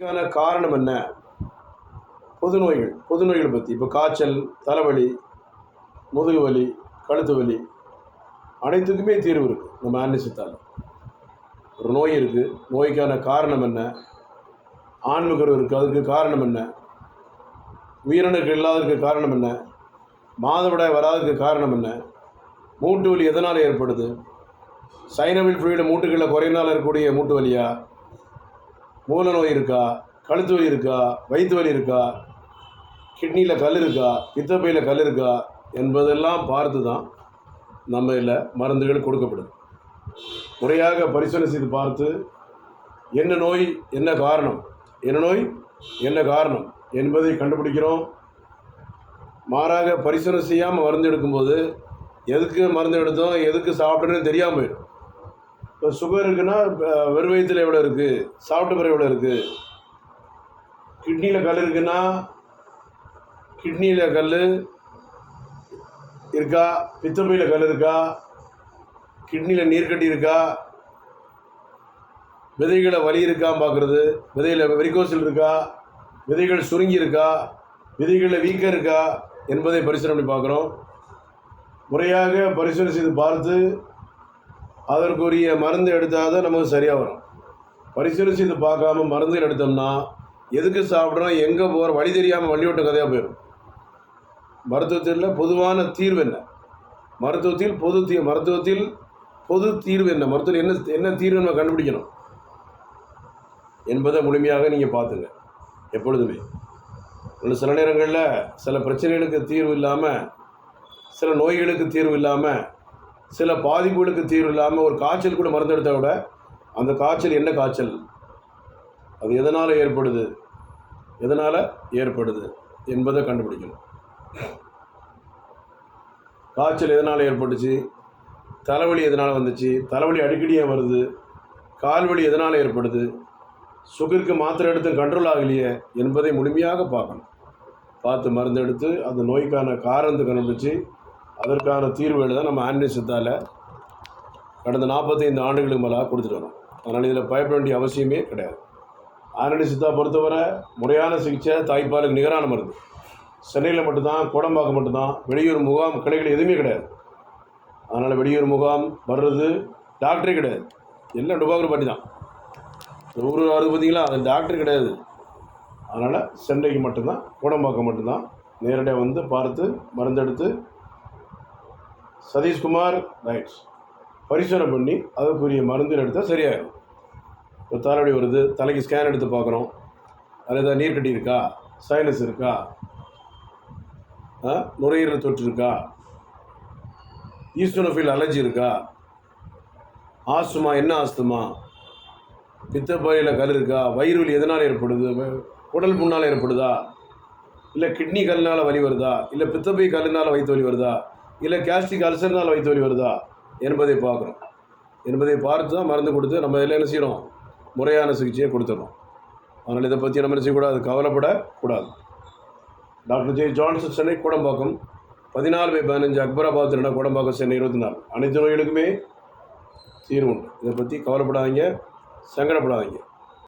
இதுக்கான காரணம் என்ன? பொது நோய்கள் பற்றி இப்போ காய்ச்சல், தலைவலி, முதுகு வலி, கழுத்து வலி அனைத்துக்குமே தீர்வு இருக்குது நம்ம ஆன்டிசித்தால். ஒரு நோய் இருக்குது, நோய்க்கான காரணம் என்ன? ஆண்மைக்கரு இருக்குது, அதுக்கு காரணம் என்ன? உயிரணுக்கள் இல்லாததுக்கு காரணம் என்ன? மாதவிடாய் வராததுக்கு காரணம் என்ன? மூட்டு வலி எதனால் ஏற்படுது? சைனவில் ஃப்ளூயிடு மூட்டுகளில் குறையினால் இருக்கக்கூடிய மூட்டு வலியா? மூல நோய் இருக்கா? கழுத்து வலி இருக்கா? வயிற்று வலி இருக்கா? கிட்னியில் கல் இருக்கா? பித்தப்பையில் கல் இருக்கா? என்பதெல்லாம் பார்த்து தான் நம்ம இதில் மருந்துகள் கொடுக்கப்படுது. முறையாக பரிசோதனை செய்து பார்த்து என்ன நோய் என்ன காரணம், என்ன நோய் என்ன காரணம் என்பதை கண்டுபிடிக்கிறோம். மாறாக பரிசோதனை செய்யாமல் மருந்து எடுக்கும்போது எதுக்கு மருந்து எடுத்தோம், எதுக்கு சாப்பிட்றதுன்னு தெரியாமல் போயிடும். இப்போ சுகர் இருக்குன்னா வெறும் வயிற்றில் எவ்வளோ இருக்குது, சாப்பிட்ட பிறகு எவ்வளோ இருக்குது. கிட்னியில் கல் இருக்குன்னா கிட்னியில் கல் இருக்கா, பித்தப்பையில் கல் இருக்கா, கிட்னியில் நீர்க்கட்டி இருக்கா, விதைகளை வலி இருக்கான்னு பார்க்குறது, விதையில் வெரிகோசல் இருக்கா, விதைகள் சுருங்கி இருக்கா, விதைகளில் வீக்கம் இருக்கா என்பதை பரிசோதனை பண்ணி பார்க்குறோம். முறையாக பரிசோதனை செய்து பார்த்து அதற்குரிய மருந்து எடுத்தால் தான் நமக்கு சரியாக வரும். பரிசோதனை செய்து பார்க்காம மருந்துகள் எடுத்தோம்னா எதுக்கு சாப்பிட்றோம், எங்கே போகிற வழி தெரியாமல் வழி விட்ட கதையாக போயிடும். மருத்துவத்தில் பொதுவான தீர்வு என்ன? மருத்துவத்தில் பொது தீர்வு என்ன? மருத்துவத்தில் என்ன தீர்வு நம்ம கண்டுபிடிக்கணும் என்பதை முழுமையாக நீங்கள் பார்த்துங்க. எப்பொழுதுமே சில நேரங்களில் சில பிரச்சனைகளுக்கு தீர்வு இல்லாமல், சில நோய்களுக்கு தீர்வு இல்லாமல், சில பாதிப்புகளுக்கு தீர்வு இல்லாமல் ஒரு காய்ச்சல் கூட மருந்து எடுத்தால் கூட அந்த காய்ச்சல் என்ன காய்ச்சல், அது எதனால் ஏற்படுது என்பதை கண்டுபிடிக்கணும். காய்ச்சல் எதனால் ஏற்பட்டுச்சு, தலைவலி எதனால் வந்துச்சு, தலைவலி அடிக்கடியாக வருது, கால்வலி எதனால் ஏற்படுது, சுகருக்கு மாத்திரை எடுத்து கண்ட்ரோல் ஆகலையே என்பதை முழுமையாக பார்க்கணும். பார்த்து மருந்து எடுத்து அந்த நோய்க்கான காரணத்தை கண்டுபிடிச்சி அதற்கான தீர்வுகளை தான் நம்ம ஆன்டிசித்தால் கடந்த 45 ஆண்டுகளுக்கு மேலே கொடுத்துட்டு வரோம். அதனால் இதில் பயப்பட வேண்டிய அவசியமே கிடையாது. ஆன்டிசித்தா பொறுத்தவரை முறையான சிகிச்சை, தாய்ப்பாலுக்கு நிகரான மருந்து. சென்னையில் மட்டும்தான், கோடம்பாக்கம் மட்டும்தான், வெளியூர் முகாம் கிளைகள் எதுவுமே கிடையாது. அதனால் வெளியூர் முகாம் வர்றது டாக்டரே கிடையாது, எல்லாம் டுபாக்கூர் பாட்டி தான். ஊர் வருது பார்த்தீங்களா, அது டாக்டர் கிடையாது. அதனால் சென்னைக்கு மட்டும்தான், கோடம்பாக்கம் மட்டும்தான் நேரடியாக வந்து பார்த்து மருந்தெடுத்து சதீஷ்குமார் ரைட்ஸ் பரிசோதனை பண்ணி அதுக்குரிய மருந்து எடுத்தால் சரியாயிடும். இப்போ தலைவலி வருது, தலைக்கு ஸ்கேன் எடுத்து பார்க்குறோம், அதில் ஏதாவது நீர்க்கட்டி இருக்கா, சைனஸ் இருக்கா, நுரையீரல் தொற்று இருக்கா, ஈஸ்டோனோஃபில் அலர்ஜி இருக்கா, ஆஸ்துமா என்ன ஆஸ்துமா, பித்தப்பையில் கல் இருக்கா, வயிறு வலி எதனால் ஏற்படுது, உடல் புண்ணால் ஏற்படுதா, இல்லை கிட்னி கல்லினால் வலி வருதா, இல்லை பித்தப்பை கல்லினால் வயிற்று வலி வருதா, இல்லை கேஸ்ட்ரிக் அல்சர்னால் வயிற்று வலி வருதா என்பதை பார்க்குறோம். என்பதை பார்த்து தான் மருந்து கொடுத்து நம்ம எல்லாம் என்ன செய்யணும், முறையான சிகிச்சையை கொடுத்துட்றோம். அதனால் இதை பற்றி நம்ம என்ன செய்யக்கூடாது, கவலைப்படக்கூடாது. Doctor J Johnson, Chennai Kodambakkam 14/15 Akbarabad இடம், கோடம்பாக்கம், சென்னை 24. அனைத்து நோய்களுக்குமே தீர்வு உண்டு. இதை பற்றி கவலைப்படாதீங்க, சங்கடப்படாதீங்க.